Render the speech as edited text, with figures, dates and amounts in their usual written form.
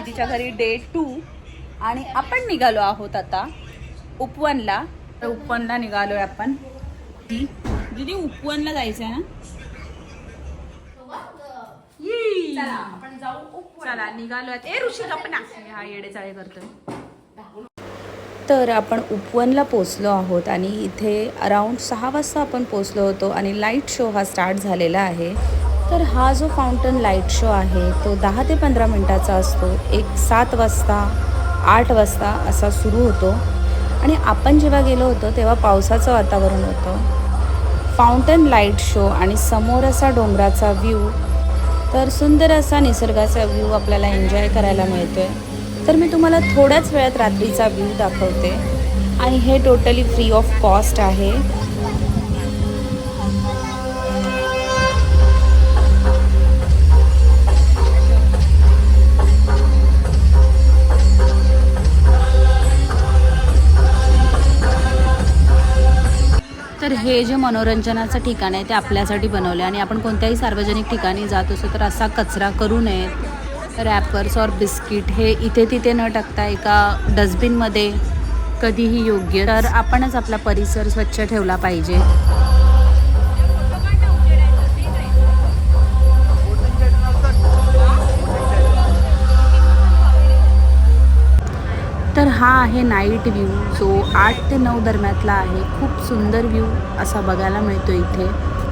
दीदीच्या घरी डे 2 आणि आपण निघालो आहोत आता उपवनला. तर उपवनला निघालोय आपण. दीदी उपवनला जायचंय ना. चला आपण जाऊ. चला निघालोय. ए ऋषी गप्प ना. हा येडे चाळे करतोय. तर आपण उपवनला पोचलो आहोत आणि इथे अराउंड 6 वाजता आपण पोचलो होतो आणि लाईट शो हा स्टार्ट झालेला आहे. तर हा जो फाउंटन लाईट शो आहे तो 10 ते 15 मिनटाचा असतो. एक 7 वाजता 8 वाजता असा सुरू होतो आणि आपण जेव्हा गेलो होतो तेव्हा पावसाचं वातावरण होतं. फाउंटन लाईट शो आणि समोर असा डोंगराचा व्ह्यू, तर सुंदर असा निसर्गाचा व्ह्यू आपल्याला एन्जॉय करायला मिळतोय. तर मी तुम्हाला थोड्याच वेळात रात्रीचा व्ह्यू दाखवते आणि हे टोटली फ्री ऑफ कॉस्ट आहे. तर हे जे मनोरंजनाचं ठिकाण आहे ते आपल्यासाठी बनवले आणि आपण कोणत्याही सार्वजनिक ठिकाणी जात असतो तर असा कचरा करू नये. रॅपर्स और बिस्किट हे इथे तिथे न टाकता एका डस्टबिनमध्ये कधीही योग्य. तर आपणच आपला परिसर स्वच्छ ठेवला पाहिजे. तर हा आहे नाईट व्ह्यू जो 8 ते 9 दरम्यातला आहे. खूप सुंदर व्ह्यू असा बघायला मिळतो इथे.